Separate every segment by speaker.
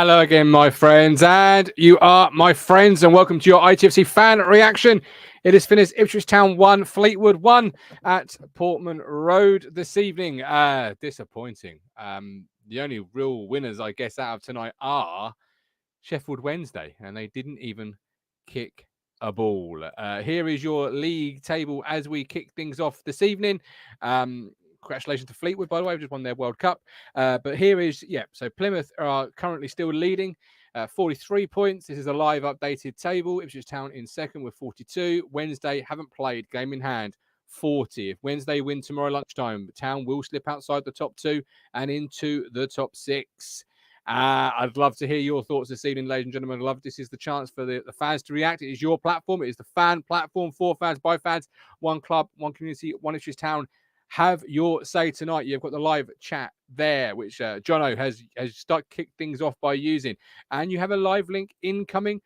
Speaker 1: Hello again, my friends, and you are my friends, and welcome to your ITFC fan reaction. It is finished Ipswich Town 1, Fleetwood 1 at Portman Road this evening. Disappointing. The only real winners, I guess, out of tonight are Sheffield Wednesday, and they didn't even kick a ball. Here is your league table as we kick things off this evening. Congratulations to Fleetwood, by the way, just won their World Cup. But here is, so Plymouth are currently still leading, 43 points. This is a live updated table. Ipswich Town in second with 42. Wednesday haven't played, game in hand, 40. If Wednesday win tomorrow lunchtime, Town will slip outside the top 2 and into the top 6. I'd love to hear your thoughts this evening, ladies and gentlemen. This is the chance for the fans to react. It is your platform. It is the fan platform for fans, by fans, one club, one community, one Ipswich Town. Have your say tonight. You've got the live chat there, which Jono has kicked things off by using. And you have a live link incoming.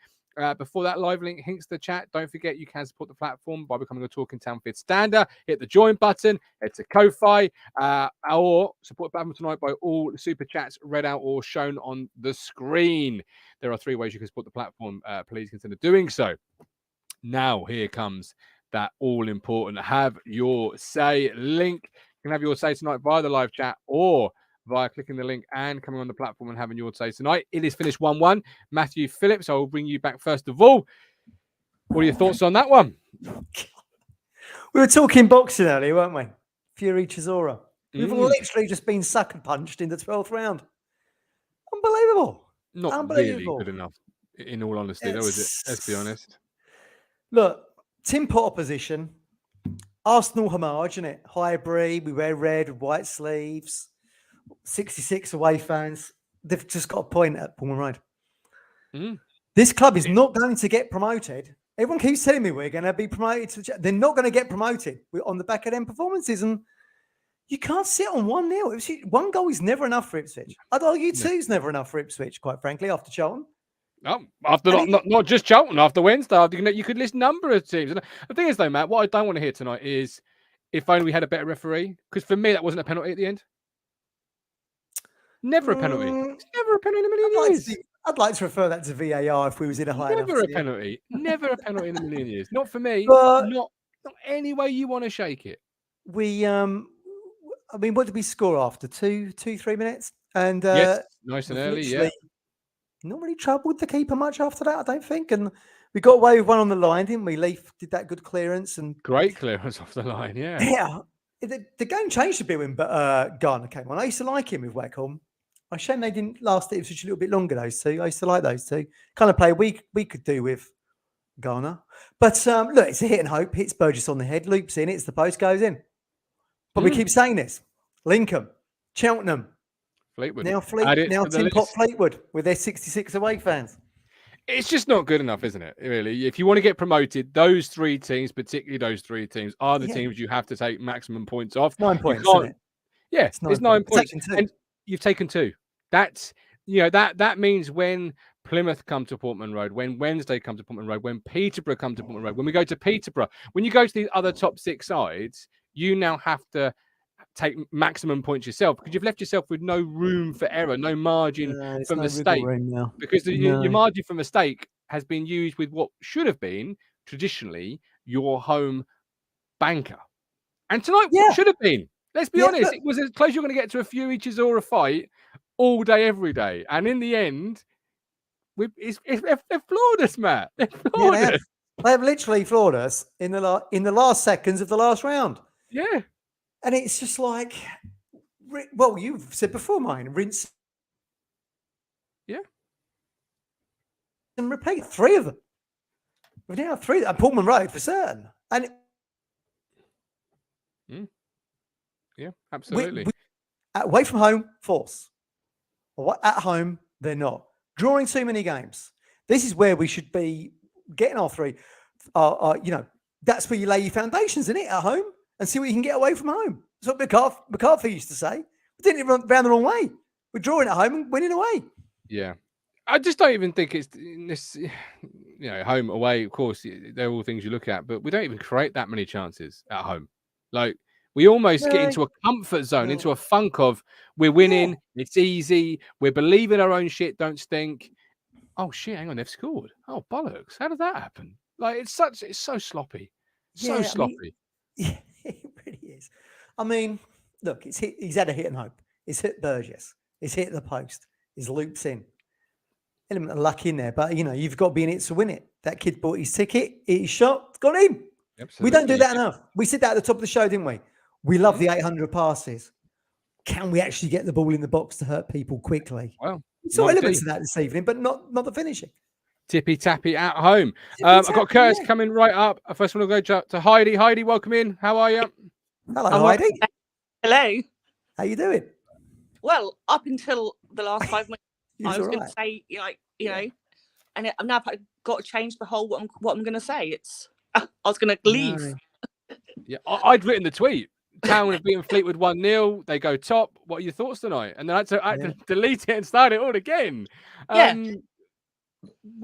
Speaker 1: Before that live link hints the chat, don't forget you can support the platform by becoming a Talking Town Fit Stander. Hit the join button, head to Ko-Fi, or support the platform tonight by all the super chats read out or shown on the screen. There are 3 ways you can support the platform. Please consider doing so. Now, here comes that all-important have your say link. You can have your say tonight via the live chat or via clicking the link and coming on the platform and having your say tonight. It is finished 1-1. Matthew Phillips, I will bring you back first of all. What are your thoughts on that one?
Speaker 2: We were talking boxing earlier, weren't we? Fury Chisora. We've literally just been sucker punched in the 12th round. Unbelievable.
Speaker 1: Not really good enough, in all honesty, though, is it? Let's be honest.
Speaker 2: Look, tin pot opposition, Arsenal homage, isn't it? Highbury, we wear red with white sleeves, 66 away fans. They've just got a point at Portman Road. This club is not going to get promoted. Everyone keeps telling me we're going to be promoted. They're not going to get promoted. We're on the back of them performances, and you can't sit on 1-0. 1 goal is never enough for Ipswich. I'd argue 2 is never enough for Ipswich, quite frankly, after Charlton.
Speaker 1: No, after not just Charlton, after Wednesday, you could list a number of teams. And the thing is, though, Matt, what I don't want to hear tonight is if only we had a better referee. Because for me, that wasn't a penalty at the end. Never a penalty. It's never a penalty in a million years.
Speaker 2: I'd like to refer that to VAR if we was in a high enough.
Speaker 1: Never a penalty. Never a penalty in a million years. Not for me. Not any way you want to shake it.
Speaker 2: I mean, what did we score after? 3 minutes? And
Speaker 1: yes, nice and early, yeah.
Speaker 2: Not really troubled the keeper much after that, I don't think. And we got away with 1 on the line, didn't we? Leaf did that good clearance. And
Speaker 1: great clearance off the line, yeah.
Speaker 2: Yeah. The game changed a bit when Garner came on. I used to like him with Wacom. I shame they didn't last it such a little bit longer, those 2. I used to like those 2. Kind of play we could do with Garner. But look, it's a hit and hope. Hits Burgess on the head, loops in, hits the post, goes in. But we keep saying this. Lincoln, Cheltenham,
Speaker 1: Fleetwood.
Speaker 2: Now Tin Pot Fleetwood with their 66 away fans.
Speaker 1: It's just not good enough, isn't it? Really, if you want to get promoted, those 3 teams, particularly those 3 teams, are the teams you have to take maximum points off.
Speaker 2: 9 points, isn't it?
Speaker 1: Yeah, it's 9 points, and you've taken 2. That's that means when Plymouth come to Portman Road, when Wednesday come to Portman Road, when Peterborough come to Portman Road, when we go to Peterborough, when you go to these other top 6 sides, you now have to take maximum points yourself because you've left yourself with no room for error, no margin for mistake. Because your margin for mistake has been used with what should have been traditionally your home banker. And tonight should have been. Let's be honest, it was as close you're going to get to a Fury Chisora fight all day, every day. And in the end, they've floored us, Matt. They've floored us.
Speaker 2: They have literally floored us in the last seconds of the last round.
Speaker 1: Yeah.
Speaker 2: And it's just like, well, you've said before, mine, rinse.
Speaker 1: Yeah.
Speaker 2: And repeat 3 of them. We've now 3 at Portman Road for certain. And
Speaker 1: yeah, absolutely.
Speaker 2: Away from home, force. At home, they're not. Drawing too many games. This is where we should be getting our 3. That's where you lay your foundations, isn't it? At home. And see what you can get away from home. That's what McCarthy used to say. We didn't even run the wrong way. We're drawing at home and winning away.
Speaker 1: Yeah. I just don't even think it's this, home, away, of course, they're all things you look at, but we don't even create that many chances at home. Like, We almost get
Speaker 2: No.
Speaker 1: into a comfort zone,
Speaker 2: No.
Speaker 1: into a funk of we're winning, it's easy, we're believing our own shit don't stink. Oh shit, hang on, they've scored. Oh bollocks, how did that happen? Like it's so sloppy, so
Speaker 2: Yeah, I mean,
Speaker 1: sloppy.
Speaker 2: yeah, it really is. I mean, look, he's had a hit and hope. He's hit Burgess. He's hit the post. He's loops in. Element of luck in there, but you've got to be in it to win it. That kid bought his ticket, hit his shot, it's gone in.
Speaker 1: Absolutely.
Speaker 2: We don't do that enough. We said that at the top of the show, didn't we? We love the 800 passes. Can we actually get the ball in the box to hurt people quickly?
Speaker 1: Well,
Speaker 2: we saw elements of that this evening, but not the finishing.
Speaker 1: Tippy tappy at home. I've got Curtis coming right up. I first want to go to Heidi. Heidi, welcome in. How are you?
Speaker 2: Hello, Heidi.
Speaker 3: Hello.
Speaker 2: How you doing?
Speaker 3: Well, up until the last 5 minutes, I was going to say, and now I've got to change the whole what I'm going to say. I was going to leave.
Speaker 2: No.
Speaker 1: Yeah, I'd written the tweet. Town have beaten Fleetwood 1-0. They go top. What are your thoughts tonight? And then I had to delete it and start it all again. Where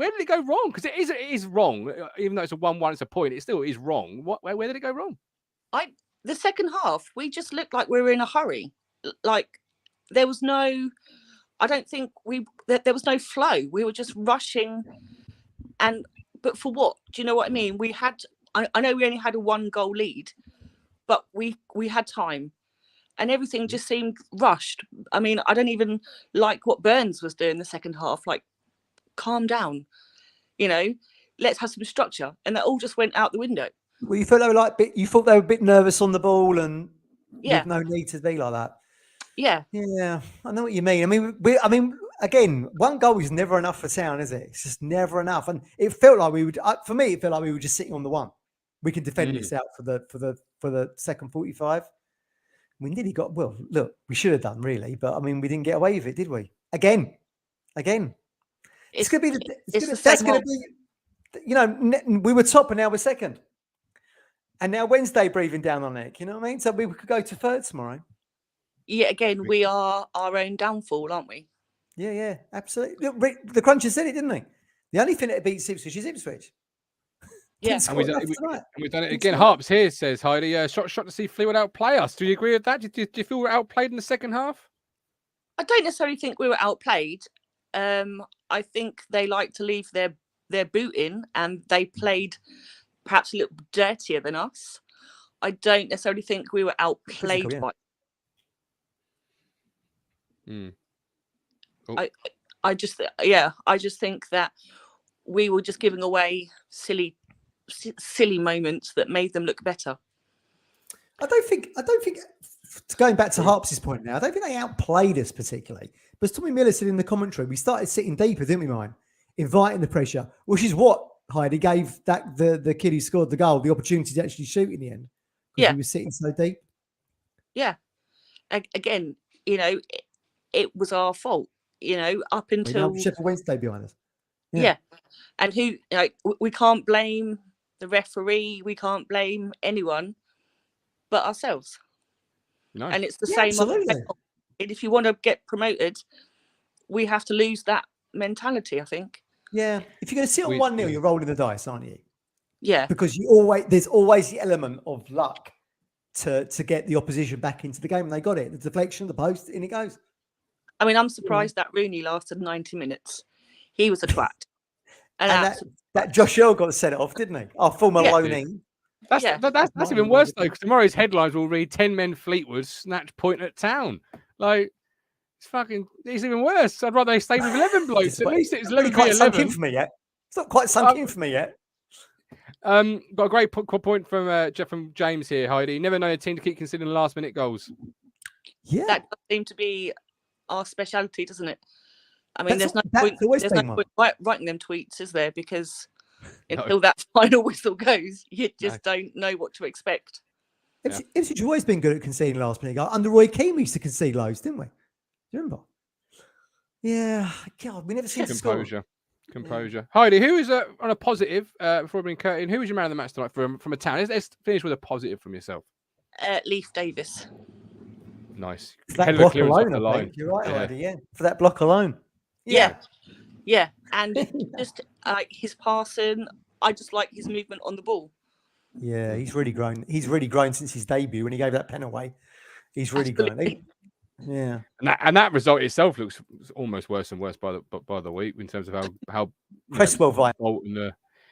Speaker 1: did it go wrong? Because it is wrong. Even though it's a 1-1, it's a point. It still is wrong. Where did it go wrong?
Speaker 3: The second half, we just looked like we were in a hurry. Like there was no. I don't think there was no flow. We were just rushing, but for what? Do you know what I mean? We had. I know we only had a 1-goal lead, but we had time, and everything just seemed rushed. I mean, I don't even like what Burns was doing the second half. Like, calm down, let's have some structure, and that all just went out the window.
Speaker 2: Well, you felt they were you thought they were a bit nervous on the ball, and with no need to be like that.
Speaker 3: Yeah,
Speaker 2: I know what you mean. I mean, again, 1 goal is never enough for Town, is it? It's just never enough, and it felt like we would. For me, it felt like we were just sitting on the 1. We can defend this out for the second 45. We nearly got. Well, look, we should have done really, but I mean, we didn't get away with it, did we? Again. It's going to be. That's going to be. We were top and now we're second. And now Wednesday breathing down on it. You know what I mean? So we could go to third tomorrow.
Speaker 3: Yeah, again, we are our own downfall, aren't we?
Speaker 2: Yeah, absolutely. Look, the Cruncher said it, didn't they? The only thing that beats Ipswich is Ipswich.
Speaker 3: Yeah,
Speaker 1: and we've done it again. Harps here says Heidi. Shot to see Fleetwood outplay us. Do you agree with that? Do you feel we're outplayed in the second half?
Speaker 3: I don't necessarily think we were outplayed. I think they like to leave their boot in, and they played perhaps a little dirtier than us. I don't necessarily think we were outplayed by. I just think that we were just giving away silly moments that made them look better.
Speaker 2: I don't think going back to Harps's point now, I don't think they outplayed us particularly. But as Tommy Miller said in the commentary, we started sitting deeper, didn't we, Mine? Inviting the pressure, which is what Heidi gave the kid who scored the goal the opportunity to actually shoot in the end. Because he was sitting so deep.
Speaker 3: Yeah. Again, it was our fault, up until
Speaker 2: Sheffield Wednesday behind us.
Speaker 3: Yeah. And we can't blame the referee, we can't blame anyone but ourselves.
Speaker 1: No.
Speaker 3: And it's the same.
Speaker 2: Absolutely.
Speaker 3: And if you want to get promoted, we have to lose that mentality, I think.
Speaker 2: Yeah. If you're going to sit on 1-0, you're rolling the dice, aren't you?
Speaker 3: Yeah.
Speaker 2: Because there's always the element of luck to get the opposition back into the game, and they got it. The deflection, the post, in it goes.
Speaker 3: I mean, I'm surprised that Rooney lasted 90 minutes. He was a twat. And
Speaker 2: that Josh Earl got set off, didn't he? Our former loanee.
Speaker 1: That's even worse though, because tomorrow's headlines will read 10 men Fleetwood snatch point at Town. Like it's even worse. I'd rather they stay with 11 blokes. At least it's
Speaker 2: really quite sunk in for me yet. It's not quite sunk in for me yet.
Speaker 1: Got a great point from James here, Heidi. Never known a team to keep considering last minute goals.
Speaker 2: Yeah,
Speaker 3: that does seem to be our speciality, doesn't it? I mean, there's no point writing them tweets, is there? Because until that final whistle goes, you just don't know what to expect.
Speaker 2: Ipswich have always been good at conceding last minute goals. Under Roy Keane, we used to concede loads, didn't we? Do you remember? Yeah, God, we never seem to score.
Speaker 1: Composure. Heidi, who is on a positive before we bring Kurt in? Who was your man of the match tonight from a Town? Let's finish with a positive from yourself.
Speaker 3: Leaf Davis.
Speaker 1: Nice.
Speaker 2: That block alone, I think. You're right, Heidi. Yeah, for that block alone.
Speaker 3: Yeah. And just his passing, I just like his movement on the ball.
Speaker 2: Yeah, he's really grown. He's really grown since his debut when he gave that pen away. He's really grown. Yeah.
Speaker 1: And that result itself looks almost worse and worse by the week in terms of how
Speaker 2: Cresswell vibe.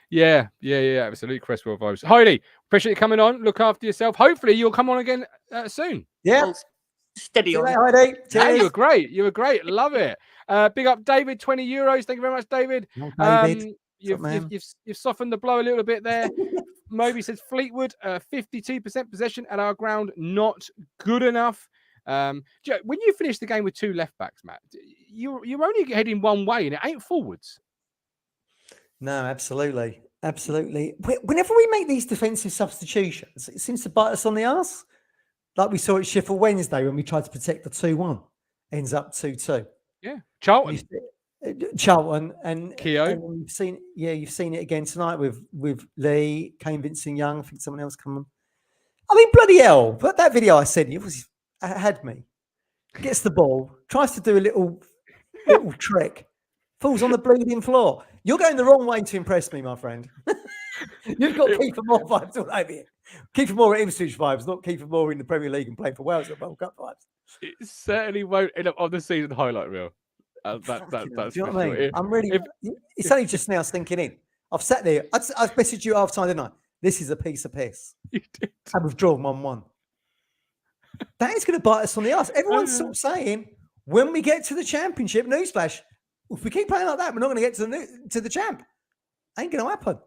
Speaker 1: Yeah, absolutely. Cresswell vibes. Heidi, appreciate you coming on. Look after yourself. Hopefully, you'll come on again soon.
Speaker 2: Yeah.
Speaker 3: Oh, steady
Speaker 2: See you
Speaker 3: on.
Speaker 2: later, Heidi.
Speaker 1: Yeah,
Speaker 2: Cheers.
Speaker 1: you were great. You were great. Love it. Big up, David. €20. Thank you very much, David.
Speaker 2: David.
Speaker 1: You've softened the blow a little bit there. Moby says Fleetwood, 52% possession at our ground, not good enough. Joe, when you finish the game with two left backs, Matt, you're only heading one way, and it ain't forwards.
Speaker 2: No, absolutely. Absolutely. Whenever we make these defensive substitutions, it seems to bite us on the arse. Like we saw at Sheffield Wednesday when we tried to protect the 2-1. Ends up 2-2.
Speaker 1: Yeah. Charlton
Speaker 2: and
Speaker 1: Keogh.
Speaker 2: And you've seen it again tonight with Lee, Kane Vincent Young. I think someone else come on. I mean, bloody hell. But that video I sent you had me. Gets the ball, tries to do a little trick, falls on the bleeding floor. You're going the wrong way to impress me, my friend. You've got Kiefer Moore vibes all over you. Kiefer Moore at Ipswich vibes, not Kiefer Moore in the Premier League and playing for Wales at World Cup vibes.
Speaker 1: It certainly won't end up on the season highlight reel. That's
Speaker 2: do you know
Speaker 1: for
Speaker 2: what I mean?
Speaker 1: sure.
Speaker 2: I'm really. It's only just now sinking in. I've sat there. I've messaged you half time, didn't I? This is a piece of piss.
Speaker 1: You did.
Speaker 2: And we've drawn 1-1. That is going to bite us on the arse. Everyone's sort of saying when we get to the championship, newsflash, if we keep playing like that, we're not going to get to the champ. Ain't going to happen.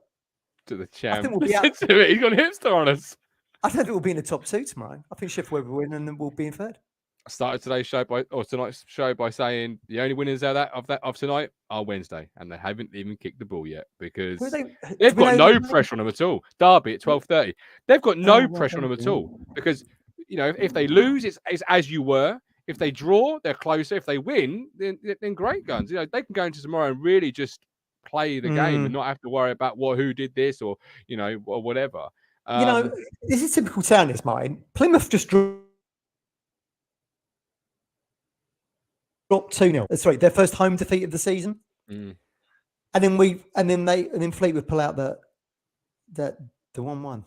Speaker 1: To the champ.
Speaker 2: I think we'll be out.
Speaker 1: He's got a hipster on us.
Speaker 2: I don't think we'll be in the top two tomorrow. I think Sheffield will win and then we'll be in third.
Speaker 1: I started tonight's show by saying the only winners of tonight are Wednesday, and they haven't even kicked the ball yet because they've got no pressure on them at all. Derby at 12:30, they've got no pressure on them at all because if they lose, it's as you were. If they draw, they're closer. If they win, then great guns. They can go into tomorrow and really just play the game and not have to worry about who did this or or whatever.
Speaker 2: This is typical Town, this mine. Plymouth just dropped 2-0. Sorry, their first home defeat of the season. And then Fleetwood pull out the 1-1.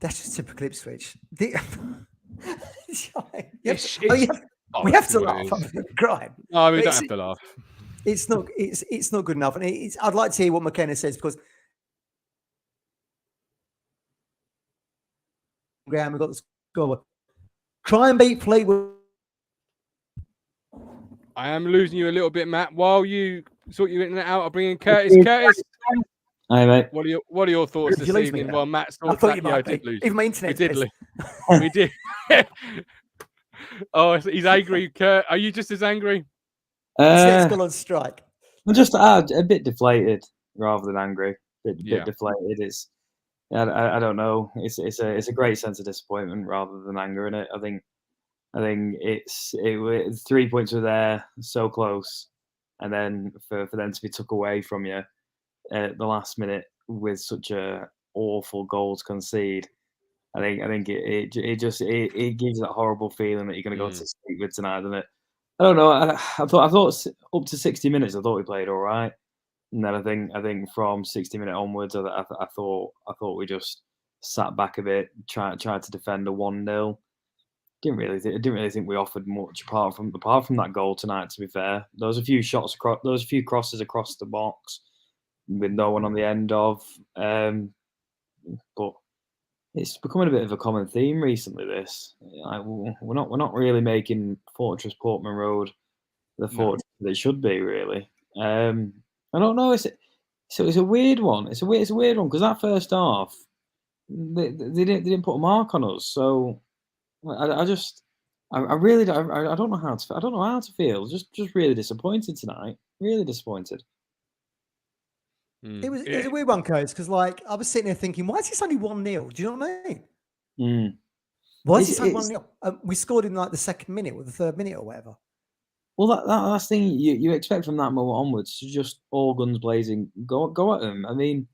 Speaker 2: That's just typical Ipswich. We have to laugh. I'm crying.
Speaker 1: No, we don't have to laugh.
Speaker 2: It's not good enough. And I'd like to hear what McKenna says because we've got the score. Try and beat Fleetwood.
Speaker 1: I am losing you a little bit, Matt. While you sort your internet out, I'll bring in Curtis. Curtis,
Speaker 4: hi mate.
Speaker 1: What are your thoughts this evening? Well, Matt,
Speaker 2: I thought you might be. Even my internet.
Speaker 1: We did. Oh, he's angry. Kurt, are you just as angry?
Speaker 2: It's gone on strike.
Speaker 4: I'm just a bit deflated rather than angry. Bit deflated. It's I don't know. It's a great sense of disappointment rather than anger in it. I think it's 3 points were there, so close, and then for them to be took away from you at the last minute with such a awful goal to concede. I think it gives you that horrible feeling that you're going to go to sleep with tonight, doesn't it? I don't know. I thought up to 60 minutes, I thought we played all right, and then I think from 60-minute onwards, I thought we just sat back a bit, tried to defend a 1-0. Didn't really think we offered much apart from that goal tonight. To be fair, there was a few shots across, there was a few crosses across the box with no one on the end of. But it's becoming a bit of a common theme recently. This we're not really making Fortress Portman Road the fortress that it should be. Really, I don't know. It's a weird one. It's a weird one because that first half they didn't put a mark on us. So I really don't know how to feel. Just really disappointed tonight. Really disappointed.
Speaker 2: It was a weird one, Coach, because I was sitting there thinking, why is this only 1-0? Do you know what I mean? Why is this only 1-0? We scored in the second minute or the third minute or whatever.
Speaker 4: Well, that's the thing you expect from that moment onwards to just all guns blazing, go at them. I mean,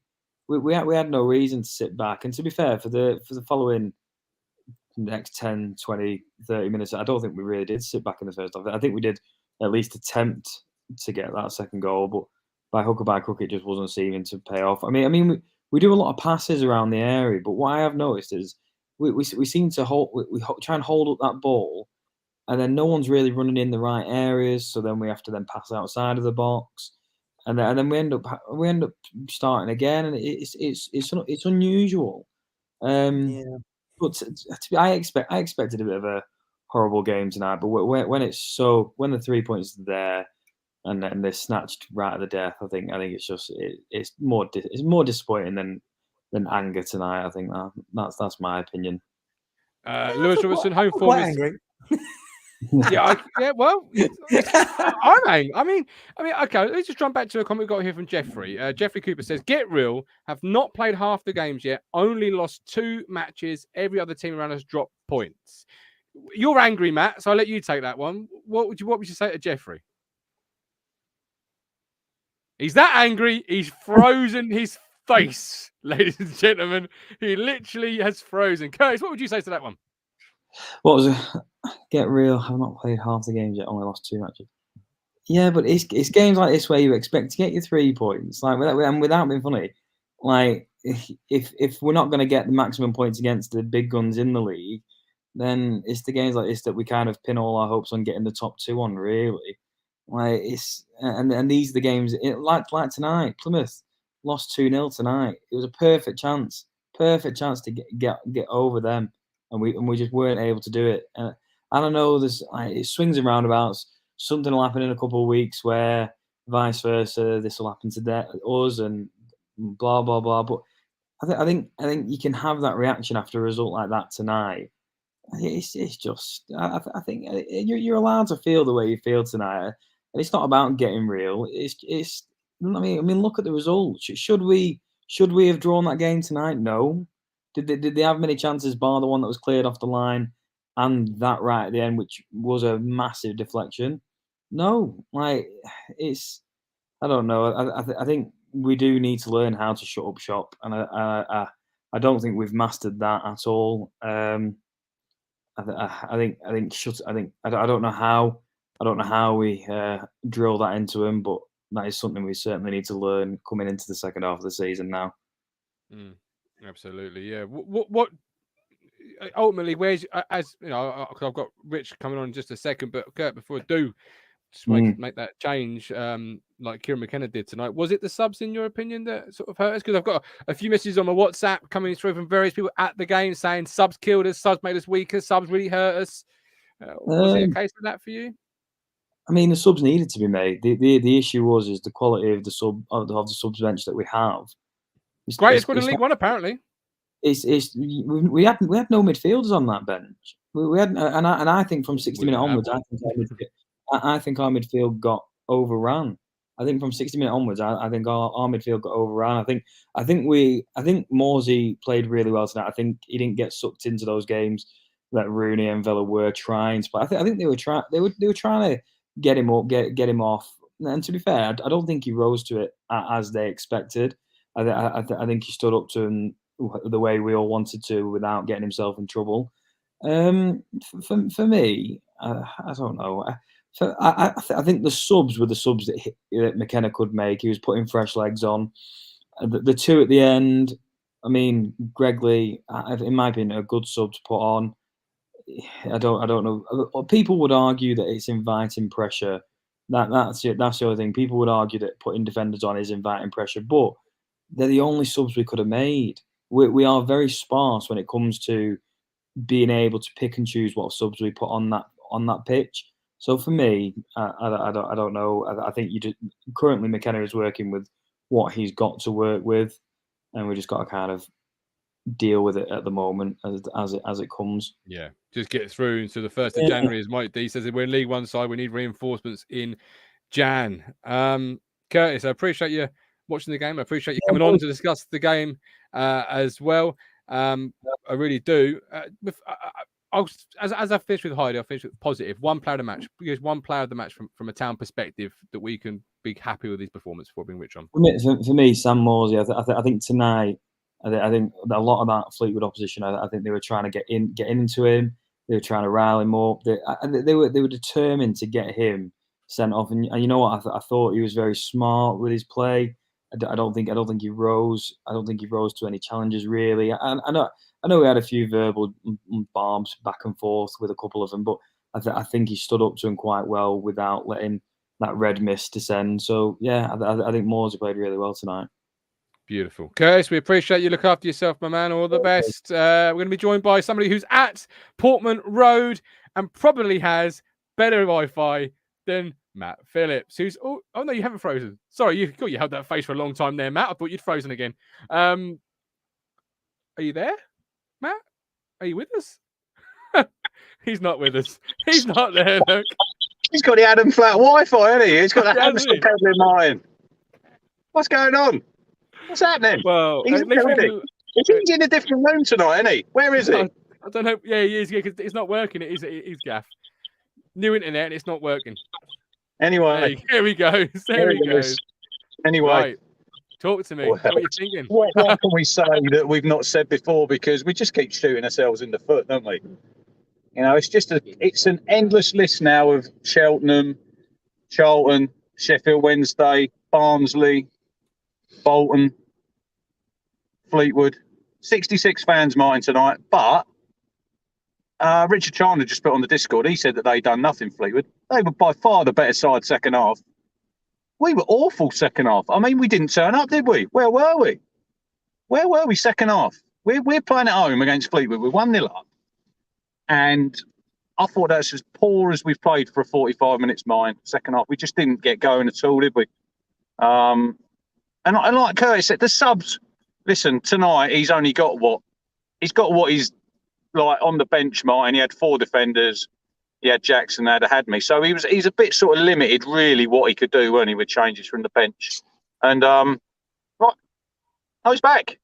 Speaker 4: we had no reason to sit back. And to be fair, for the following next 10, 20, 30 minutes, I don't think we really did sit back in the first half. I think we did at least attempt to get that second goal, but by hook or by crook, it just wasn't seeming to pay off. I mean, we do a lot of passes around the area. But what I have noticed is we seem to try and hold up that ball, and then no one's really running in the right areas. So then we have to then pass outside of the box, and then we end up starting again, and it's unusual. But I expected a bit of a horrible game tonight. But when the 3 points are there, and they're snatched right at the death, I think it's just it's more disappointing than anger tonight. I think that's my opinion.
Speaker 1: Lewis Robertson, home form
Speaker 2: quite
Speaker 1: is
Speaker 2: angry.
Speaker 1: Well, I'm angry. I mean, okay. Let's just jump back to a comment we got here from Jeffrey. Jeffrey Cooper says, "Get real. Have not played half the games yet. Only lost 2 matches. Every other team around us dropped points." You're angry, Matt. So I'll let you take that one. What would you say to Jeffrey? He's that angry. He's frozen his face, ladies and gentlemen. He literally has frozen. Curtis, what would you say to that one?
Speaker 4: What was it? Get real. I've not played half the games yet. Only lost 2 matches. Yeah, but it's games like this where you expect to get your 3 points. Like without being funny, like if we're not going to get the maximum points against the big guns in the league, then it's the games like this that we kind of pin all our hopes on getting the top 2 on. Really, like and these are the games. Like tonight, Plymouth lost 2-0 tonight. It was a perfect chance to get over them, and we just weren't able to do it. And I don't know. There's it swings and roundabouts. Something will happen in a couple of weeks where vice versa. This will happen to us and blah blah blah. But I think you can have that reaction after a result like that tonight. It's just I think you're allowed to feel the way you feel tonight, and it's not about getting real. It's I mean look at the results. Should we have drawn that game tonight? No. Did they have many chances bar the one that was cleared off the line and that right at the end, which was a massive deflection? No, like it's I don't know. I think we do need to learn how to shut up shop, and I don't think we've mastered that at all. I don't know how we drill that into him, but that is something we certainly need to learn coming into the second half of the season now.
Speaker 1: Absolutely, yeah. What ultimately, where's as you know, I've got Rich coming on in just a second, but Kurt, before I do. Just make that change, like Kieran McKenna did tonight. Was it the subs, in your opinion, that sort of hurt us? Because I've got a few messages on my WhatsApp coming through from various people at the game saying subs killed us, subs made us weaker, subs really hurt us. Was it a case of that for you?
Speaker 4: I mean, the subs needed to be made. The issue is the quality of the subs bench that we have.
Speaker 1: Greatest squad in League One, apparently.
Speaker 4: We had no midfielders on that bench. We had, and I think from 60 minutes onwards, I think our midfield got overrun. I think from 60 minutes onwards, I think our midfield got overrun. I think Morsey played really well tonight. I think he didn't get sucked into those games that Rooney and Villa were trying to play. I think they were trying to get him up, get him off. And to be fair, I don't think he rose to it as they expected. I think he stood up to him the way we all wanted to without getting himself in trouble. For me, I don't know. So I think the subs were the subs that McKenna could make. He was putting fresh legs on. The 2 at the end, I mean, Greg Lee, in my opinion, a good sub to put on. I don't know. People would argue that it's inviting pressure. That's it. That's the other thing. People would argue that putting defenders on is inviting pressure, but they're the only subs we could have made. We are very sparse when it comes to being able to pick and choose what subs we put on that pitch. So for me, I don't know. I think currently McKenna is working with what he's got to work with, and we just got to kind of deal with it at the moment as it comes.
Speaker 1: Yeah, just get through until the 1st of January. As Mike D says, we're in League One side. We need reinforcements in Jan. Curtis, I appreciate you watching the game. I appreciate you coming on to discuss the game as well. I really do. As I finished with Heidi, I'll finish with positive. One player of the match. Because one player of the match from a Town perspective that we can be happy with his performance before being Rich on.
Speaker 4: For me, Sam Morsey. I think tonight, I think a lot of that Fleetwood opposition. I think they were trying to get into him. They were trying to rile him up. They were determined to get him sent off. And you know what? I thought he was very smart with his play. I don't think he rose. I don't think he rose to any challenges really. And I know we had a few verbal bombs back and forth with a couple of them, but I think he stood up to him quite well without letting that red mist descend. So yeah, I think Morsey played really well tonight.
Speaker 1: Beautiful. Curtis, we appreciate you. Look after yourself, my man. All the best. We're going to be joined by somebody who's at Portman Road and probably has better Wi-Fi than Matt Phillips, who's... Oh no, you haven't frozen. Sorry, you held that face for a long time there, Matt. I thought you'd frozen again. Are you there, Matt? Are you with us? He's not with us. He's not there, look.
Speaker 5: He's got the Adam Flat Wi-Fi, hasn't he? He's got the hamster peddling mine. What's going on? What's happening?
Speaker 1: Well,
Speaker 5: he's in a different room tonight, isn't he? Where is he?
Speaker 1: I don't know. Yeah, he is. Because it's not working. It is gaff. New internet, and it's not working.
Speaker 5: Anyway,
Speaker 1: here we go. There he goes.
Speaker 5: Anyway,
Speaker 1: right. Talk to me.
Speaker 5: Well,
Speaker 1: what are you thinking?
Speaker 5: What can we say that we've not said before? Because we just keep shooting ourselves in the foot, don't we? You know, it's an endless list now of Cheltenham, Charlton, Sheffield Wednesday, Barnsley, Bolton, Fleetwood. 66 fans, Martin, tonight. But Richard Chandler just put on the Discord, he said that they'd done nothing, Fleetwood. They were by far the better side second half. We were awful second half. I mean, we didn't turn up, did we? Where were we? Where were we second half? We're playing at home against Fleetwood. We're 1-0 up. And I thought that's as poor as we've played for a 45 minutes, mine. Second half, we just didn't get going at all, did we? And like Curtis said, the subs. Listen, tonight he's only got what he's like on the bench, Martin. He had 4 defenders. He had Jackson, had me. So he's a bit sort of limited, really, what he could do, weren't he, with changes from the bench. And right, oh, he's back.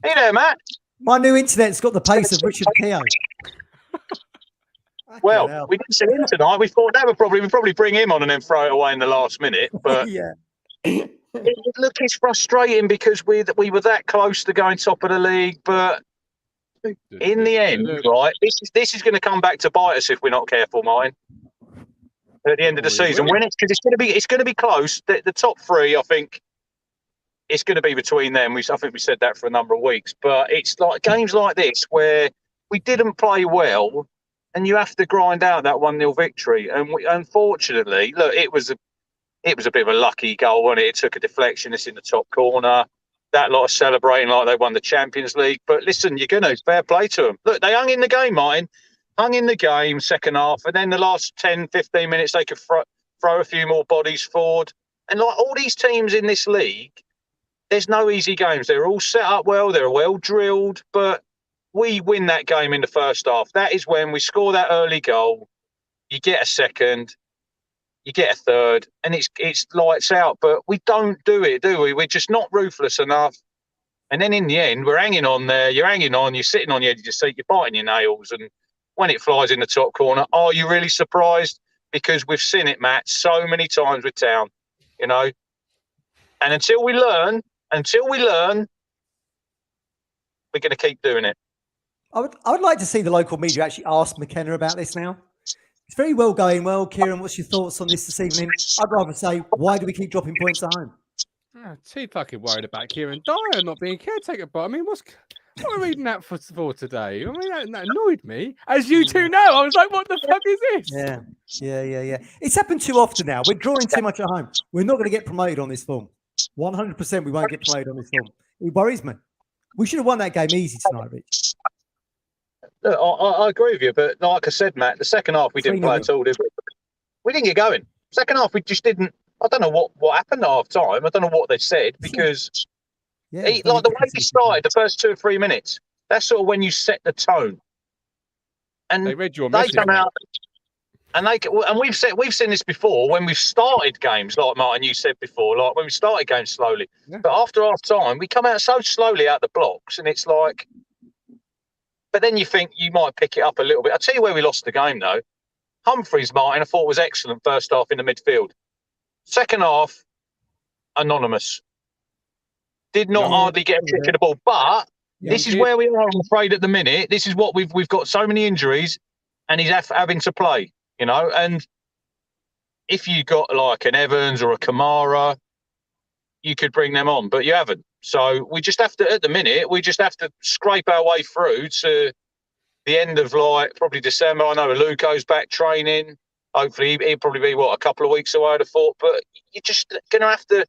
Speaker 5: Hey there, Matt.
Speaker 2: My new internet's got the pace of Richard Keogh.
Speaker 5: Well, we didn't see him tonight. We thought we'd probably bring him on and then throw it away in the last minute. But
Speaker 2: yeah.
Speaker 5: Look, it's frustrating because we were that close to going top of the league, but in the end, right, this is going to come back to bite us if we're not careful, Martin. At the end of the season, because it's going to be close. The top 3, I think, it's going to be between them. I think we said that for a number of weeks, but it's like games like this where we didn't play well, and you have to grind out that 1-0 victory. And unfortunately, look, it was a bit of a lucky goal, wasn't it? It took a deflection. It's in the top corner. That lot of celebrating like they won the Champions League. But listen, you're going to fair play to them. Look, they hung in the game, Martin. Hung in the game, second half. And then the last 10, 15 minutes, they could throw a few more bodies forward. And like all these teams in this league, there's no easy games. They're all set up well. They're well drilled. But we win that game in the first half. That is when we score that early goal. You get a second. You get a third, and it's lights out. But we don't do it, do we? We're just not ruthless enough. And then in the end, we're hanging on there. You're hanging on. You're sitting on the edge of your seat. You're biting your nails. And when it flies in the top corner, are you really surprised? Because we've seen it, Matt, so many times with Town, you know. And until we learn, we're going to keep doing it.
Speaker 2: I would like to see the local media actually ask McKenna about this now. It's very well going. Well, Kieran, what's your thoughts on this evening? I'd rather say, why do we keep dropping points at home?
Speaker 1: Too fucking worried about Kieran Dyer not being caretaker. But I mean, what am I reading that for today? I mean, that annoyed me. As you two know, I was like, what the fuck is this?
Speaker 2: Yeah. It's happened too often now. We're drawing too much at home. We're not going to get promoted on this form. 100% we won't get promoted on this form. It worries me. We should have won that game easy tonight, Rich.
Speaker 5: Look, I agree with you, but like I said, Matt, the second half we didn't play at all, did we? We didn't get going. Second half we just didn't. I don't know what happened at half time. I don't know what they said because, like the way we started the first 2 or 3 minutes, that's sort of when you set the tone. And
Speaker 1: they read your message.
Speaker 5: They come out, and we've seen this before when we've started games, like Martin, you said before, like when we started games slowly. Yeah. But after half time, we come out so slowly out the blocks, and it's like. But then you think you might pick it up a little bit. I'll tell you where we lost the game, though. Humphreys, Martin, I thought was excellent first half in the midfield. Second half, anonymous. Did not hardly get a kick of the ball. But this is where we are, I'm afraid, at the minute. This is what we've got so many injuries, and he's having to play, you know. And if you got like an Evans or a Kamara, you could bring them on, but you haven't. So we just have to, at the minute, we just have to scrape our way through to the end of like probably December. I know Luco's back training. Hopefully he'll probably be a couple of weeks away, I'd have thought. But you're just going to have to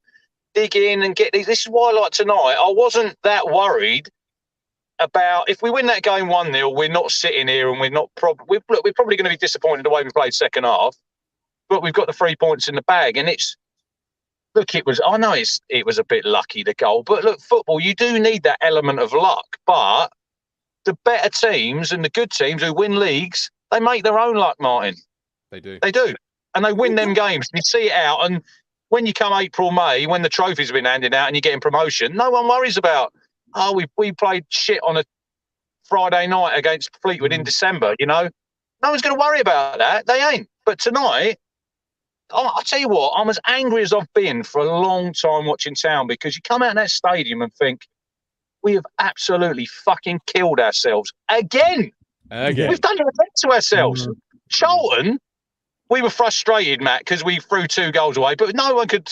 Speaker 5: dig in and get these. This is why, like tonight, I wasn't that worried about if we win that game 1-0, we're not sitting here and we're probably going to be disappointed the way we played second half. But we've got the 3 points in the bag, and it's. Look, I know it was a bit lucky, the goal, but look, football, you do need that element of luck. But the better teams and the good teams who win leagues, they make their own luck, Martin.
Speaker 1: They do.
Speaker 5: They do. And they win them games. You see it out. And when you come April, May, when the trophies have been handed out and you're getting promotion, no one worries about, we played shit on a Friday night against Fleetwood in December, No one's going to worry about that. They ain't. But tonight, I'll tell you what, I'm as angry as I've been for a long time watching Town, because you come out in that stadium and think, we have absolutely fucking killed ourselves again. We've done it to ourselves. Charlton, we were frustrated, Matt, because we threw 2 goals away, but no one could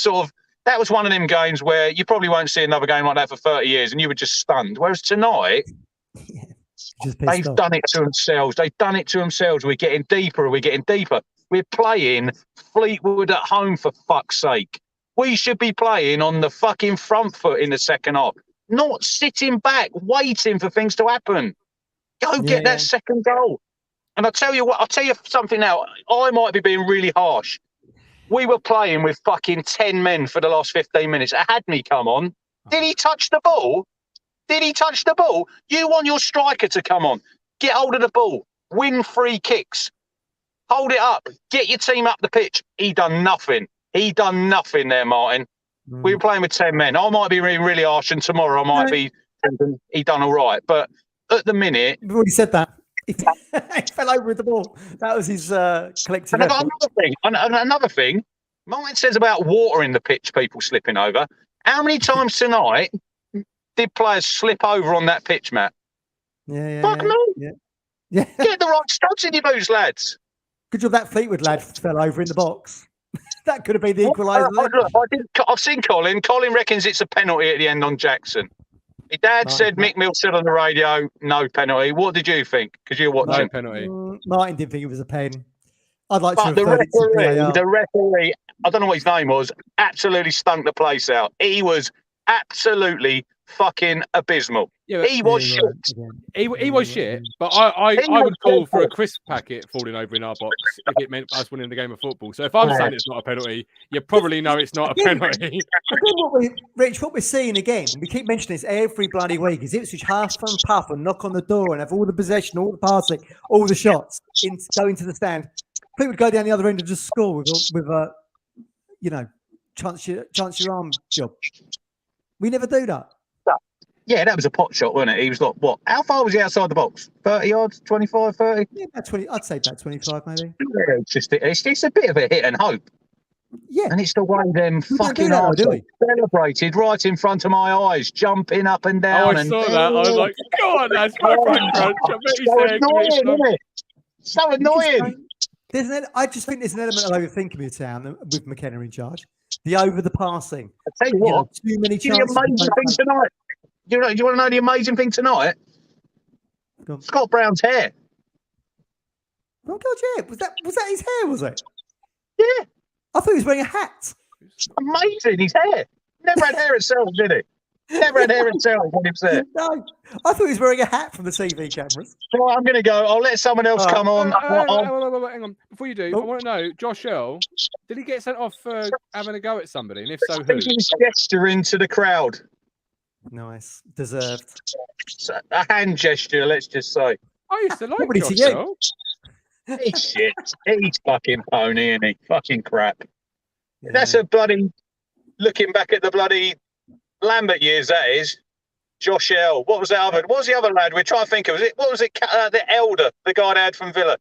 Speaker 5: that was one of them games where you probably won't see another game like that for 30 years and you were just stunned. Whereas tonight, they've done it to themselves. They've done it to themselves. We're getting deeper. We're playing Fleetwood at home, for fuck's sake. We should be playing on the fucking front foot in the second half, not sitting back, waiting for things to happen. Go get that second goal. And I'll tell you something now. I might be being really harsh. We were playing with fucking 10 men for the last 15 minutes. It had me come on. Did he touch the ball? You want your striker to come on. Get hold of the ball. Win free kicks. Hold it up. Get your team up the pitch. He done nothing. There, Martin. We were playing with 10 men. I might be really, really harsh, and tomorrow I might be thinking he done all right. But at the minute...
Speaker 2: We've already said that. He fell over with the ball. That was his collective effort.
Speaker 5: Another thing, Martin says about water in the pitch, people slipping over. How many times tonight did players slip over on that pitch, Matt? Fuck me. Yeah. Get the right studs in your boots, lads.
Speaker 2: Good job that Fleetwood lad fell over in the box. That could have been the equaliser.
Speaker 5: I've seen Colin. Colin reckons it's a penalty at the end on Jackson. My dad said, Mick Mill said on the radio, no penalty. What did you think? Because you're watching.
Speaker 1: No penalty.
Speaker 2: Martin didn't think it was a pen. I'd like
Speaker 5: but
Speaker 2: to refer it to VAR.
Speaker 5: The referee, I don't know what his name was, absolutely stunk the place out. He was absolutely fucking abysmal.
Speaker 1: Yeah,
Speaker 5: he was shit.
Speaker 1: He was shit, but I would call for a crisp packet falling over in our box if it meant us winning the game of football. So if I'm saying it's not a penalty, you probably know it's not a penalty.
Speaker 2: Rich, what we're seeing again, we keep mentioning this every bloody week, is Ipswich half and puff and knock on the door and have all the possession, all the passing, all the shots, go into the stand. People would go down the other end and just score with chance your arm job. We never do that.
Speaker 5: Yeah, that was a pot shot, wasn't it? He was like, what? How far was he outside the box? 30 yards? 25, 30?
Speaker 2: Yeah, about 20. I'd say about 25, maybe.
Speaker 5: Yeah, it's just a bit of a hit and hope.
Speaker 2: Yeah.
Speaker 5: And it's the way them fucking arseholes celebrated right in front of my eyes, jumping up and down.
Speaker 1: I saw that. I was like, go on, that's my front crunch. I bet
Speaker 5: so annoying, isn't it? So annoying.
Speaker 2: I just think there's an element of overthinking with Town with McKenna in charge. The over the passing.
Speaker 5: I tell you what,
Speaker 2: too many chances.
Speaker 5: The amazing thing tonight. Do you want to know the amazing thing tonight? Scott Brown's hair.
Speaker 2: Oh God, yeah. Was that his hair? Was it?
Speaker 5: Yeah.
Speaker 2: I thought he was wearing a hat.
Speaker 5: Amazing, his hair. Never had hair itself, did he? Never had hair itself when he was there.
Speaker 2: No, I thought he was wearing a hat from the TV cameras.
Speaker 5: Well, I'm going to go. I'll let someone else come on.
Speaker 1: Hang on. Before you do, I want to know, Josh Earl, did he get sent off for having a go at somebody? And if so, who?
Speaker 5: He was gesturing to the crowd.
Speaker 2: Nice. Deserved.
Speaker 5: A hand gesture, let's just say.
Speaker 1: I used to like Josh Earl.
Speaker 5: He's shit. He's fucking pony, isn't he? Fucking crap. Yeah. That's a bloody... Looking back at the bloody Lambert years, that is. Josh Earl. What was the other lad? We're trying to think of it. What was it? The Elder, the guy they had from Villa.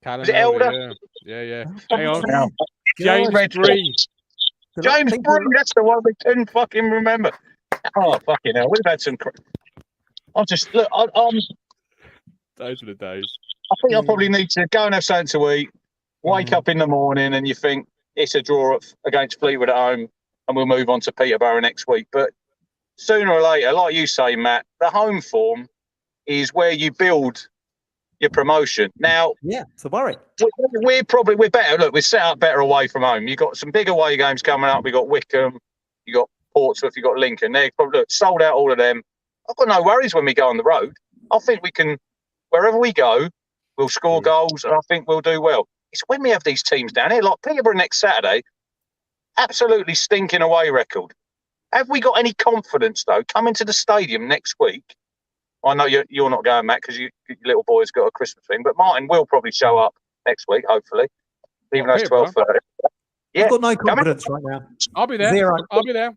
Speaker 1: Callum
Speaker 5: was it Elder?
Speaker 1: Yeah. Hang on. James Bree.
Speaker 5: James Bree, that's the one we couldn't fucking remember. Oh, fucking hell. We've had some... I'll just... Look,
Speaker 1: those are the days.
Speaker 5: I think I probably need to go and have something to eat, wake up in the morning and you think it's a draw against Fleetwood at home. and we'll move on to Peterborough next week. But sooner or later, like you say, Matt, the home form is where you build your promotion. Now,
Speaker 2: yeah, so worry.
Speaker 5: We're better. Look, we're set up better away from home. You've got some big away games coming up. We've got Wickham, you got Portsmouth, you got Lincoln. They're probably sold out, all of them. I've got no worries when we go on the road. I think we can, wherever we go, we'll score goals, and I think we'll do well. It's when we have these teams down here, like Peterborough next Saturday, absolutely stinking away record. Have we got any confidence, though, coming to the stadium next week? I know you're not going, Matt, because your little boy's got a Christmas thing, but Martin will probably show up next week, hopefully, even though it's 12:30. Yeah,
Speaker 2: I've got no confidence right now.
Speaker 1: I'll be there.
Speaker 2: Zero.
Speaker 1: I'll be there.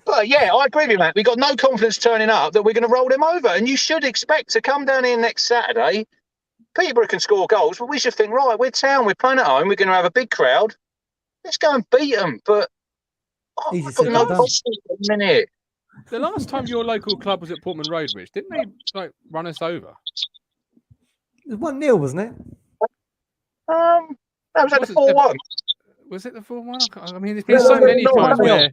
Speaker 5: But yeah, I agree with you, Matt. We've got no confidence turning up that we're going to roll them over. And you should expect to come down here next Saturday. Peterborough can score goals, but we should think, right, we're town, we're playing at home, we're going to have a big crowd. Let's go and beat them. But I've got no confidence in a minute.
Speaker 1: The last time your local club was at Portman Road, Rich, didn't they run us over?
Speaker 2: It was 1-0, wasn't it?
Speaker 5: That was at the 4-1.
Speaker 1: Was it the 4-1? I mean, there's been so many times where...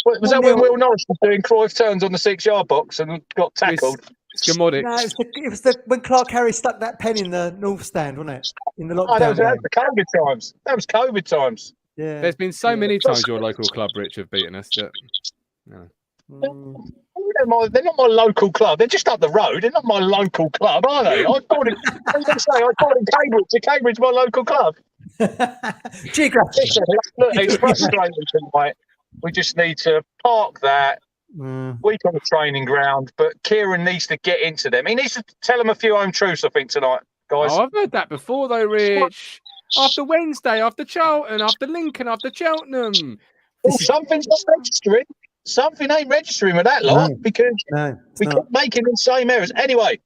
Speaker 5: Was that when Will Norris was doing Cruyff turns on the 6-yard box and got tackled?
Speaker 1: Schemodic.
Speaker 2: No, it was when Clark Harry stuck that pen in the north stand, wasn't it? In the lockdown.
Speaker 5: That was the COVID times. That was COVID times.
Speaker 2: Yeah.
Speaker 1: There's been so many times your local club, Rich, have beaten us. That,
Speaker 5: They're not my local club. They're just up the road. They're not my local club, are they? I called it Cambridge. Is Cambridge my local club?
Speaker 2: Geographic.
Speaker 5: Look, it's frustrating tonight. We just need to park that week on the training ground. But Kieran needs to get into them. He needs to tell them a few home truths, I think, tonight, guys.
Speaker 1: Oh, I've heard that before, though, Rich. After Wednesday, after Charlton, after Lincoln, after Cheltenham.
Speaker 5: Something's not registering. Something ain't registering with that lot because we keep making the same errors. Anyway,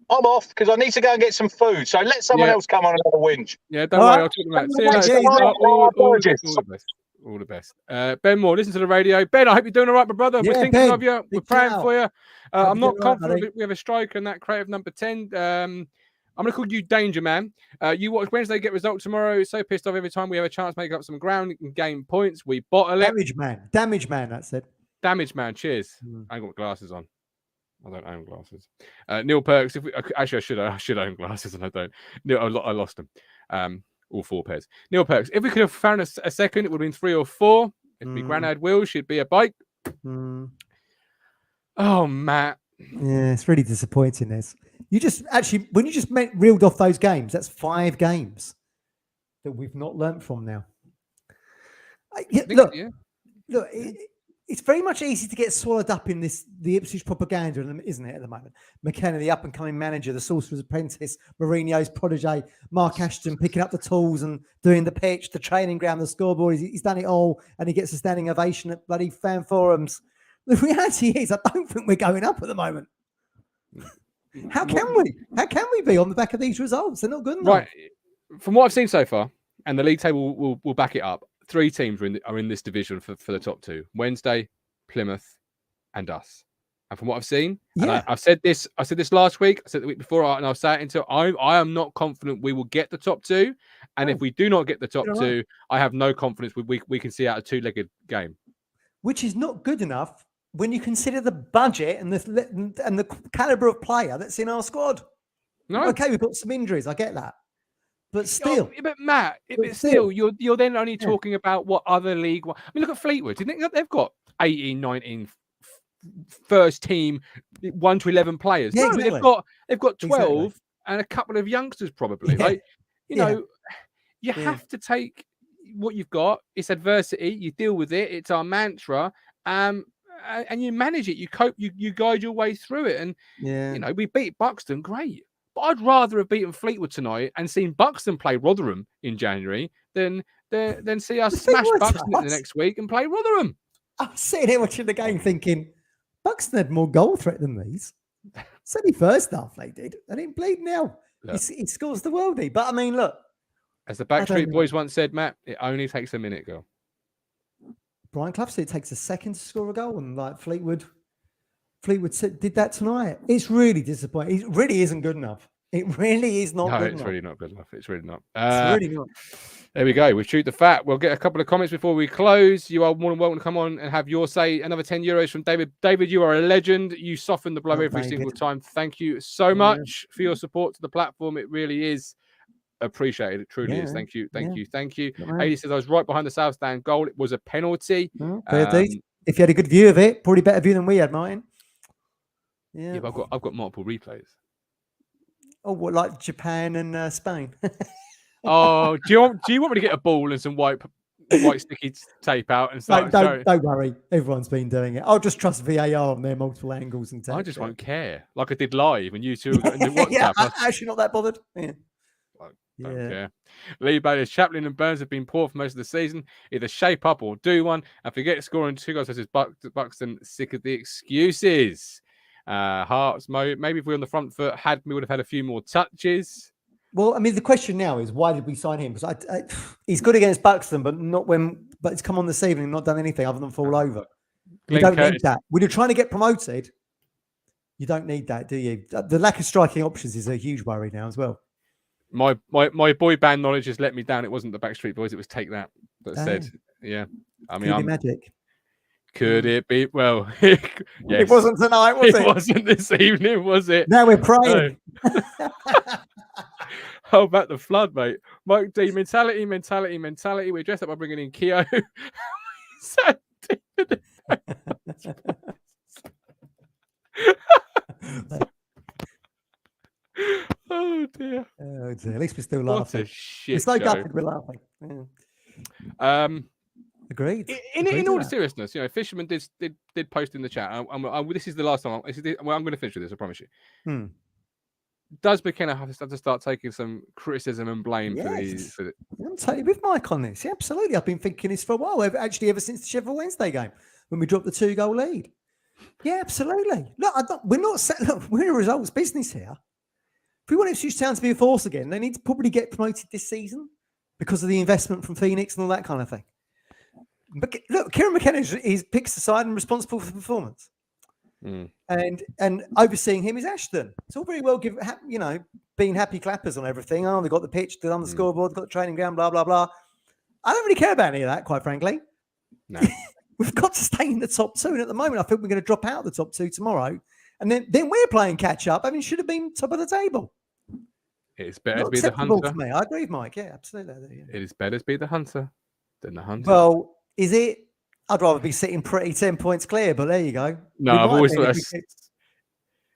Speaker 5: I'm off because I need to go and get some food. So let someone else come on and have a whinge.
Speaker 1: Yeah, don't worry. I'll talk about it. See you later. All the best. Ben Moore, listen to the radio. Ben, I hope you're doing all right, my brother. We're thinking of you. We're praying for you. I'm not confident we have a striker in that creative number 10. I'm going to call you Danger Man. You watch Wednesday, get results tomorrow. So pissed off every time we have a chance to make up some ground and gain points. We bottle it.
Speaker 2: Damage Man, that's it.
Speaker 1: Damage Man, cheers. I ain't got glasses on. I don't own glasses. Neil Perks, I should own glasses and I don't. I lost them. All 4 pairs. Neil Perks, if we could have found a second, it would have been 3 or 4. If me granddad will, she'd be a bike. Oh, Matt.
Speaker 2: Yeah, it's really disappointing, this. You just actually, when you just reeled off those games, that's 5 games that we've not learnt from now. Look, it's very much easy to get swallowed up in the Ipswich propaganda, isn't it, at the moment? McKenna, the up-and-coming manager, the Sorcerer's Apprentice, Mourinho's protege, Mark Ashton picking up the tools and doing the pitch, the training ground, the scoreboard. He's done it all, and he gets a standing ovation at bloody fan forums. The reality is, I don't think we're going up at the moment. How can we? How can we be on the back of these results? They're not good enough.
Speaker 1: Right. From what I've seen so far, and the league table will back it up, 3 teams are in this division for the top 2. Wednesday, Plymouth, and us. And from what I've seen, and I've said this last week, I said the week before, and I'll say it until I am not confident we will get the top 2. And if we do not get the top 2, I have no confidence we can see out a 2-legged game.
Speaker 2: Which is not good enough when you consider the budget and the caliber of player that's in our squad. No, okay, we've got some injuries. I get that, but still.
Speaker 1: But Matt, still, you're then only talking about what other league. I mean, look at Fleetwood. Do you think they've got 18, 19 first team 1 to 11 players?
Speaker 2: Yeah,
Speaker 1: no,
Speaker 2: exactly.
Speaker 1: they've got 12 and a couple of youngsters probably. Yeah. Like, you have to take what you've got. It's adversity. You deal with it. It's our mantra. And you manage it, you cope, you guide your way through it. And we beat Buxton, great. But I'd rather have beaten Fleetwood tonight and seen Buxton play Rotherham in January than see us smash Buxton the next week and play Rotherham.
Speaker 2: I was sitting here watching the game thinking, Buxton had more goal threat than these. Certainly first half they did. They didn't bleed now. He scores the worldie. But I mean, look.
Speaker 1: As the Backstreet Boys once said, Matt, it only takes a minute, girl.
Speaker 2: Brian Clough said it takes a second to score a goal, and like Fleetwood did that tonight. It's really disappointing. It really isn't good enough. It really is not good enough.
Speaker 1: Really not good enough. It's really not.
Speaker 2: It's really not.
Speaker 1: There we go. We've chewed the fat. We'll get a couple of comments before we close. You are more than welcome to come on and have your say. Another 10 euros from David. David, you are a legend. You soften the blow every single time. Thank you so much for your support to the platform. It really is appreciated. It truly is. Thank you. Thank you. Adi says, I was right behind the South Stand goal. It was a penalty.
Speaker 2: If you had a good view of it, probably better view than we had, Martin.
Speaker 1: Yeah, but I've got multiple replays.
Speaker 2: Oh, what, like Japan and Spain?
Speaker 1: Oh, do you want me to get a ball and some white sticky tape out and start?
Speaker 2: Don't worry, everyone's been doing it. I'll just trust VAR on their multiple angles and tape.
Speaker 1: I just won't care, like I did live, and you two got into WhatsApp.
Speaker 2: I'm actually not that bothered. Yeah.
Speaker 1: Don't care. Lee Bayless, Chaplin and Burns have been poor for most of the season. Either shape up or do one, and forget scoring 2 goals versus Buxton. Sick of the excuses. Hearts, maybe if we were on the front foot, we would have had a few more touches.
Speaker 2: Well, I mean, the question now is, why did we sign him? Because he's good against Buxton, but it's come on this evening and not done anything other than fall over. You don't need that. When you're trying to get promoted, you don't need that, do you? The lack of striking options is a huge worry now as well.
Speaker 1: My boy band knowledge has let me down. It wasn't the Backstreet Boys. It was Take That said, yeah. I mean,
Speaker 2: magic.
Speaker 1: Could it be? Well, yes.
Speaker 2: It wasn't tonight, was it?
Speaker 1: It wasn't this evening, was it?
Speaker 2: Now we're praying.
Speaker 1: How about the flood, mate? Mike D, mentality. We dressed up by bringing in Keo. Oh dear.
Speaker 2: At least we're still laughing.
Speaker 1: What a shit
Speaker 2: it's no
Speaker 1: show.
Speaker 2: gutted, we're laughing. Yeah. Agreed.
Speaker 1: In all seriousness, Fisherman did post in the chat. This is the last time. I'm going to finish with this. I promise you. Does McKenna have to start taking some criticism and blame for these?
Speaker 2: I'm totally with Mike on this. Yeah, absolutely. I've been thinking this for a while. Actually, ever since the Sheffield Wednesday game when we dropped the 2-goal lead. Yeah, absolutely. Look, we're in a results business here. If we want Ipswich Town to be a force again, they need to probably get promoted this season because of the investment from Phoenix and all that kind of thing. But look, Kieran McKenna picks the side and responsible for the performance. And overseeing him is Ashton. It's all very well being happy clappers on everything. Oh, they've got the pitch, they're on the scoreboard, they've got the training ground, blah, blah, blah. I don't really care about any of that, quite frankly.
Speaker 1: No.
Speaker 2: We've got to stay in the top 2. And at the moment, I think we're going to drop out of the top 2 tomorrow. And then we're playing catch up. I mean, should have been top of the table.
Speaker 1: It's better to be the hunter.
Speaker 2: To me. I agree with Mike. Yeah, absolutely.
Speaker 1: It is better to be the hunter than the hunter.
Speaker 2: Well, is it? I'd rather be sitting pretty 10 points clear, but there you go.
Speaker 1: No, I've always thought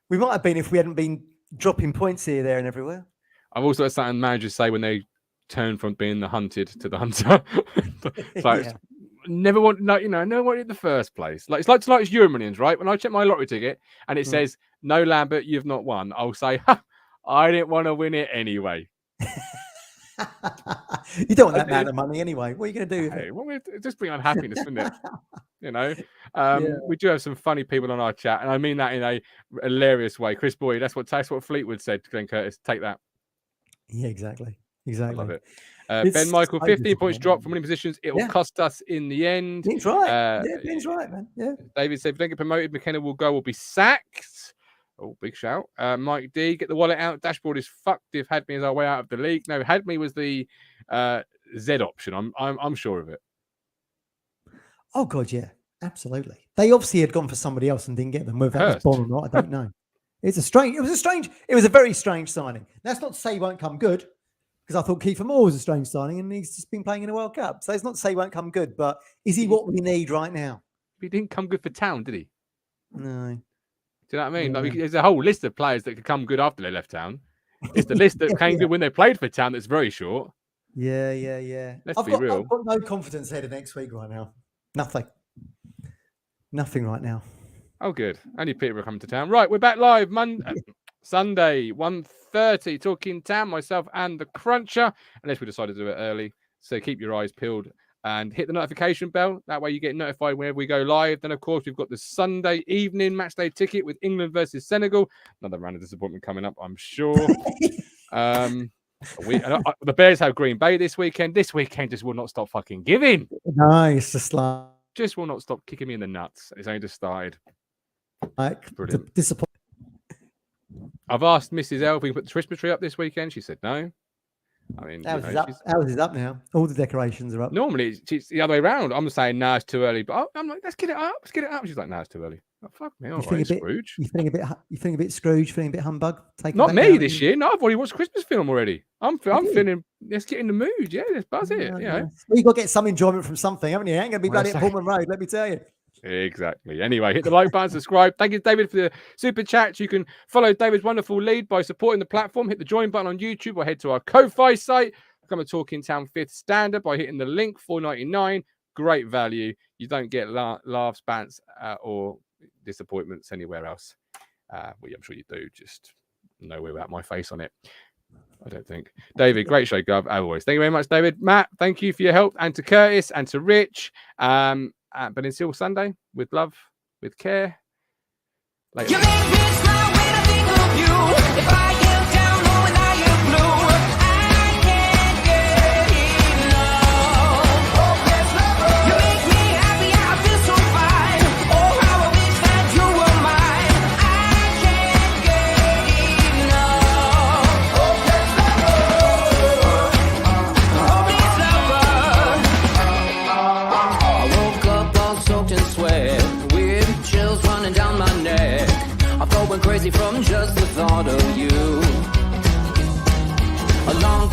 Speaker 2: we might have been if we hadn't been dropping points here, there, and everywhere.
Speaker 1: I've also had something managers say when they turn from being the hunted to the hunter. Never wanted in the first place. Like it's like Euromillions, right? When I check my lottery ticket and it says no Lambert, you've not won, I'll say, I didn't want to win it anyway.
Speaker 2: You don't want that amount of money anyway. What are you going to do with it?
Speaker 1: Well, just bring unhappiness, wouldn't it? We do have some funny people on our chat, and I mean that in a hilarious way. Chris Boyd, that's what Fleetwood said to Glenn Curtis. Take that.
Speaker 2: Yeah, exactly.
Speaker 1: I love it. Ben Michael, 15 points drop from winning positions. It will cost us in the end.
Speaker 2: Ben's right. Ben's right, man. Yeah.
Speaker 1: David said, if they don't get promoted, McKenna will be sacked. Oh, big shout. Mike D, get the wallet out. Dashboard is fucked if Hadme is our way out of the league. No, Hadme was the Z option. I'm sure of it.
Speaker 2: Oh God, yeah, absolutely. They obviously had gone for somebody else and didn't get them. Whether that was Bond or not, I don't know. It was a very strange signing. That's not to say he won't come good, because I thought Kiefer Moore was a strange signing and he's just been playing in a World Cup. So it's not to say he won't come good, but is he what we need right now?
Speaker 1: He didn't come good for Town, did he?
Speaker 2: No.
Speaker 1: Do you know what I mean? Like, there's a whole list of players that could come good after they left Town. It's the list that came good when they played for Town that's very short.
Speaker 2: Yeah.
Speaker 1: Let's be real.
Speaker 2: I've got no confidence ahead of next week right now. Nothing right now.
Speaker 1: Oh, good. Only Peterborough coming to Town. Right, we're back live Sunday, 1:30, talking Town, myself and the Cruncher, unless we decided to do it early. So keep your eyes peeled and hit the notification bell. That way you get notified whenever we go live. Then, of course, we've got the Sunday evening matchday ticket with England versus Senegal. Another round of disappointment coming up, I'm sure. The Bears have Green Bay this weekend. This weekend just will not stop fucking giving.
Speaker 2: No, it's just like...
Speaker 1: Just will not stop kicking me in the nuts. It's only just started.
Speaker 2: Brilliant. Disappointing.
Speaker 1: I've asked Mrs. L if we can put the Christmas tree up this weekend. She said no. I mean,
Speaker 2: Ours is up now. All the decorations are up.
Speaker 1: Normally it's the other way around. I'm saying, no, it's too early. But I'm like, let's get it up. Let's get it up. She's like, no, it's too early. Oh, fuck me. All right, Scrooge.
Speaker 2: You feeling a bit Scrooge, feeling a bit humbug?
Speaker 1: Not me this year. No, I've already watched a Christmas film already. I'm feeling, let's get in the mood. Yeah, let's buzz it. You know.
Speaker 2: Well, you've got to get some enjoyment from something, haven't you? It ain't going to be bloody at Pullman Road, let me tell you.
Speaker 1: Exactly. Anyway, hit the like button, subscribe. Thank you, David, for the super chats. You can follow David's wonderful lead by supporting the platform. Hit the join button on YouTube or head to our Ko-Fi site. Become a Talking Town 5th standard by hitting the link, $4.99. Great value. You don't get laughs, bants, or disappointments anywhere else. Well, I'm sure you do. Just nowhere without my face on it. I don't think. David, great show, Gov, as always. Thank you very much, David. Matt, thank you for your help. And to Curtis and to Rich. But until Sunday, with love, with care. Later.
Speaker 6: You make me smile when I think of you. If I am down or when I am blue, I can't get enough. Oh, yes, you make me happy, I feel so fine. Oh, how I wish that you were mine. I can't get enough. Oh, yes, oh, please, lover. I woke up all soaked in sweat, weird chills running down my neck. I felt went crazy from just the thought of you. A long